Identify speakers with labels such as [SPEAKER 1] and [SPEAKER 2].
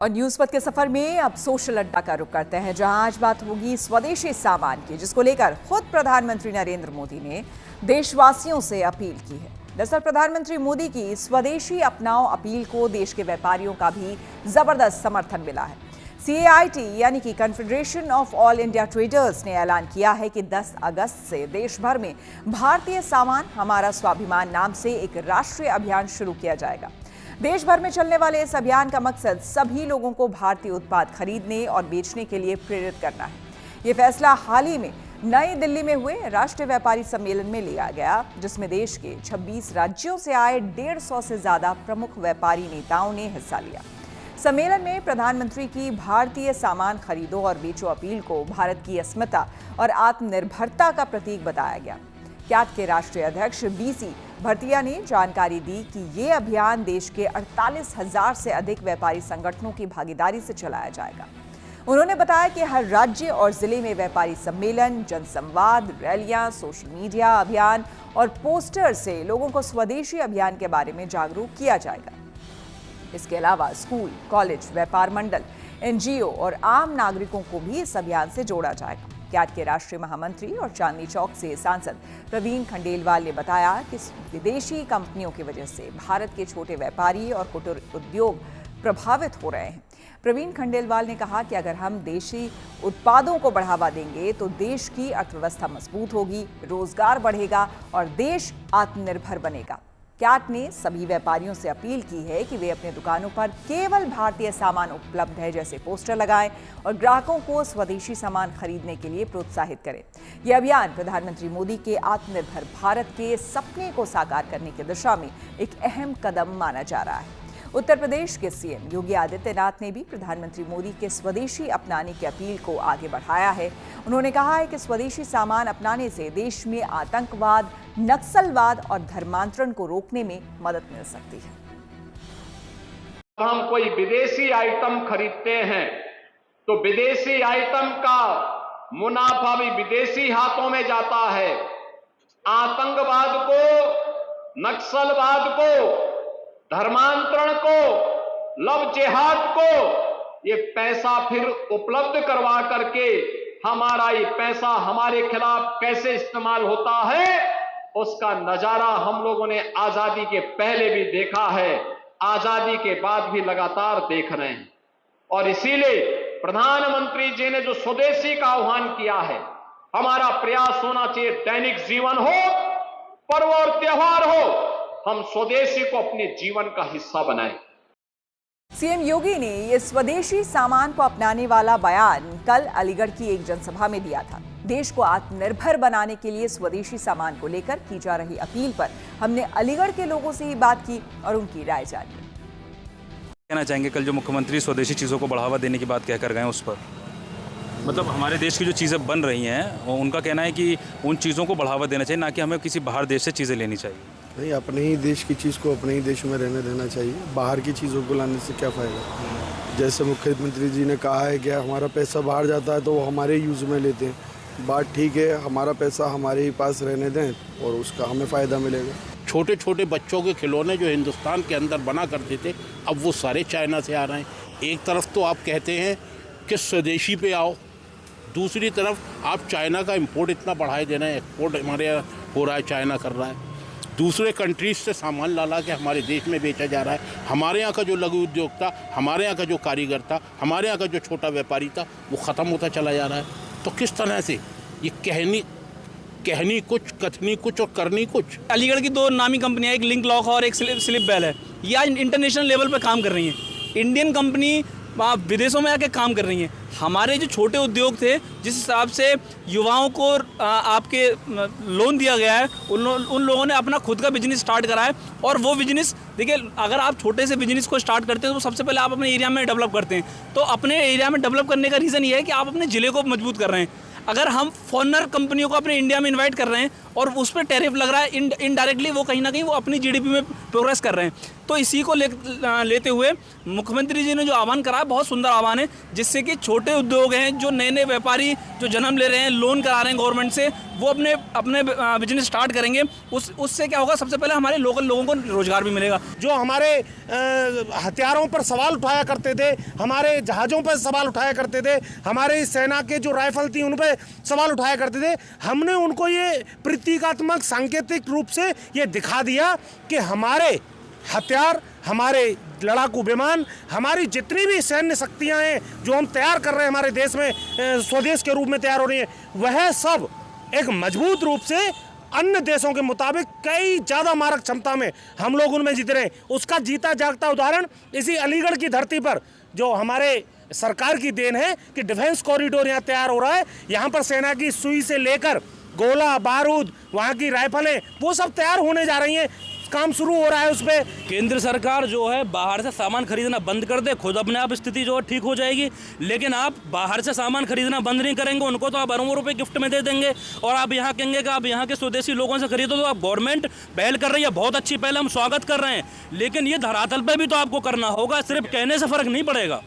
[SPEAKER 1] और न्यूज पथ के सफर में अब सोशल अड्डा का रुख करते हैं, जहां आज बात होगी स्वदेशी सामान की, जिसको लेकर खुद प्रधानमंत्री नरेंद्र मोदी ने देशवासियों से अपील की है। दरअसल प्रधानमंत्री मोदी की स्वदेशी अपनाओ अपील को देश के व्यापारियों का भी जबरदस्त समर्थन मिला है। CAIT यानी कि confederation of all India traders ने ऐलान किया है कि 10 अगस्त से देश भर में भारतीय सामान हमारा स्वाभिमान नाम से एक राष्ट्रीय अभियान शुरू किया जाएगा। देश भर में चलने वाले इस अभियान का मकसद सभी लोगों को भारतीय उत्पाद खरीदने और बेचने के लिए प्रेरित करना है। ये फैसला हाल ही में नई दिल्ली में हुए राष्ट्रीय व्यापारी सम्मेलन में लिया गया, जिसमें देश के 26 राज्यों से आए 150 से ज्यादा प्रमुख व्यापारी नेताओं ने हिस्सा लिया। सम्मेलन में प्रधानमंत्री की भारतीय सामान खरीदो और बेचो अपील को भारत की अस्मिता और आत्मनिर्भरता का प्रतीक बताया गया। कैट के राष्ट्रीय अध्यक्ष BC भरतिया ने जानकारी दी कि ये अभियान देश के 48,000 से अधिक व्यापारी संगठनों की भागीदारी से चलाया जाएगा। उन्होंने बताया कि हर राज्य और जिले में व्यापारी सम्मेलन, जनसंवाद, रैलियां, सोशल मीडिया अभियान और पोस्टर से लोगों को स्वदेशी अभियान के बारे में जागरूक किया जाएगा। इसके अलावा स्कूल, कॉलेज, व्यापार मंडल, NGO और आम नागरिकों को भी इस अभियान से जोड़ा जाएगा। कैट के राष्ट्रीय महामंत्री और चांदनी चौक से सांसद प्रवीण खंडेलवाल ने बताया कि विदेशी कंपनियों की वजह से भारत के छोटे व्यापारी और कुटीर उद्योग प्रभावित हो रहे हैं। प्रवीण खंडेलवाल ने कहा कि अगर हम देशी उत्पादों को बढ़ावा देंगे तो देश की अर्थव्यवस्था मजबूत होगी, रोजगार बढ़ेगा और देश आत्मनिर्भर बनेगा। कैट ने सभी व्यापारियों से अपील की है कि वे अपने दुकानों पर केवल भारतीय सामान उपलब्ध है जैसे पोस्टर लगाएं और ग्राहकों को स्वदेशी सामान खरीदने के लिए प्रोत्साहित करें। यह अभियान प्रधानमंत्री मोदी के आत्मनिर्भर भारत के सपने को साकार करने की दिशा में एक अहम कदम माना जा रहा है। उत्तर प्रदेश के CM योगी आदित्यनाथ ने भी प्रधानमंत्री मोदी के स्वदेशी अपनाने की अपील को आगे बढ़ाया है। उन्होंने कहा है कि स्वदेशी सामान अपनाने से देश में आतंकवाद, नक्सलवाद और धर्मांतरण को रोकने में मदद मिल सकती है।
[SPEAKER 2] हम कोई विदेशी आइटम खरीदते हैं तो विदेशी आइटम का मुनाफा भी विदेशी हाथों में जाता है। आतंकवाद को, नक्सलवाद को, धर्मांतरण को, लव जिहाद को ये पैसा फिर उपलब्ध करवा करके हमारा ये पैसा हमारे खिलाफ कैसे इस्तेमाल होता है, उसका नजारा हम लोगों ने आजादी के पहले भी देखा है, आजादी के बाद भी लगातार देख रहे हैं। और इसीलिए प्रधानमंत्री जी ने जो स्वदेशी का आह्वान किया है, हमारा प्रयास होना चाहिए दैनिक जीवन हो, पर्व और त्योहार हो, हम स्वदेशी को अपने जीवन का हिस्सा बनाएं।
[SPEAKER 1] CM योगी ने ये स्वदेशी सामान को अपनाने वाला बयान कल अलीगढ़ की एक जनसभा में दिया था। देश को आत्मनिर्भर बनाने के लिए स्वदेशी सामान को लेकर की जा रही अपील पर हमने अलीगढ़ के लोगों से ही बात की और उनकी राय जानी।
[SPEAKER 3] कहना चाहेंगे कल जो मुख्यमंत्री स्वदेशी चीज़ों को बढ़ावा देने की बात कहकर गए उस पर, मतलब हमारे देश की जो चीज़ें बन रही हैं उनका कहना है कि उन चीज़ों को बढ़ावा देना चाहिए, ना कि हमें किसी बाहर देश से चीज़ें लेनी चाहिए।
[SPEAKER 4] नहीं, अपने ही देश की चीज़ को अपने ही देश में रहने देना चाहिए। बाहर की चीज़ों को लाने से क्या फ़ायदा। जैसे मुख्यमंत्री जी ने कहा है कि हमारा पैसा बाहर जाता है तो वो हमारे यूज़ में लेते हैं। बात ठीक है, हमारा पैसा हमारे ही पास रहने दें और उसका हमें फ़ायदा मिलेगा।
[SPEAKER 5] छोटे छोटे बच्चों के खिलौने जो हिंदुस्तान के अंदर बना करते थे, अब वो सारे चाइना से आ रहे हैं। एक तरफ तो आप कहते हैं कि स्वदेशी पे आओ, दूसरी तरफ आप चाइना का इंपोर्ट इतना बढ़ाए दे रहे हैं, एक्सपोर्ट हमारे यहाँ हो रहा है, चाइना कर रहा है। दूसरे कंट्रीज से सामान ला के हमारे देश में बेचा जा रहा है। हमारे यहाँ का जो लघु उद्योग था, हमारे यहाँ का जो कारीगर था, हमारे यहाँ का जो छोटा व्यापारी था, वो ख़त्म होता चला जा रहा है। तो किस तरह से ये कहनी कुछ, कथनी कुछ और करनी कुछ।
[SPEAKER 6] अलीगढ़ की दो नामी कंपनियां, एक लिंक लॉक और एक स्लिप बेल है, ये आज इंटरनेशनल लेवल पर काम कर रही हैं। इंडियन कंपनी विदेशों में आके काम कर रही हैं। हमारे जो छोटे उद्योग थे, जिस हिसाब से युवाओं को आपके लोन दिया गया है, उन लोगों ने अपना खुद का बिजनेस स्टार्ट करा है। और वो बिजनेस देखिए, अगर आप छोटे से बिजनेस को स्टार्ट करते हैं तो सबसे पहले आप अपने एरिया में डेवलप करते हैं। तो अपने एरिया में डेवलप करने का रीज़न ये है कि आप अपने ज़िले को मजबूत कर रहे हैं। अगर हम फॉरेनर कंपनियों को अपने इंडिया में इनवाइट कर रहे हैं और उस पर टैरिफ लग रहा है, इनडायरेक्टली वो कहीं ना कहीं वो अपनी GDP में प्रोग्रेस कर रहे हैं। तो इसी को लेते हुए मुख्यमंत्री जी ने जो आह्वान करा बहुत सुंदर आह्वान है, जिससे कि छोटे उद्योग हैं, जो नए नए व्यापारी जो जन्म ले रहे हैं, लोन करा रहे हैं गवर्नमेंट से, वो अपने बिजनेस स्टार्ट करेंगे। उससे क्या होगा, सबसे पहले हमारे लोकल लोगों को रोजगार भी मिलेगा।
[SPEAKER 7] जो हमारे हथियारों पर सवाल उठाया करते थे, हमारे जहाज़ों पर सवाल उठाया करते थे, हमारे सेना के जो राइफल थी उन पर सवाल उठाया करते थे, हमने उनको ये प्रतीकात्मक सांकेतिक रूप से ये दिखा दिया कि हमारे हथियार, हमारे लड़ाकू विमान, हमारी जितनी भी सैन्य शक्तियां हैं जो हम तैयार कर रहे हैं हमारे देश में, स्वदेश के रूप में तैयार हो रही हैं, वह सब एक मजबूत रूप से अन्य देशों के मुताबिक कई ज़्यादा मारक क्षमता में हम लोग उनमें जीत रहे हैं। उसका जीता जागता उदाहरण इसी अलीगढ़ की धरती पर जो हमारे सरकार की देन है कि डिफेंस कॉरिडोर यहाँ तैयार हो रहा है। यहाँ पर सेना की सुई से लेकर गोला बारूद, वहाँ की राइफलें, वो सब तैयार होने जा रही हैं, काम शुरू हो रहा है उस पर।
[SPEAKER 8] केंद्र सरकार जो है बाहर से सामान खरीदना बंद कर दे, खुद अपने आप स्थिति जो है ठीक हो जाएगी। लेकिन आप बाहर से सामान खरीदना बंद नहीं करेंगे, उनको तो आप अरबों रुपए गिफ्ट में दे देंगे और आप यहाँ कहेंगे कि आप यहाँ के स्वदेशी लोगों से खरीदो। तो आप गवर्नमेंट पहल कर रही है, बहुत अच्छी पहल, हम स्वागत कर रहे हैं, लेकिन ये धरातल पर भी तो आपको करना होगा, सिर्फ कहने से फर्क नहीं पड़ेगा।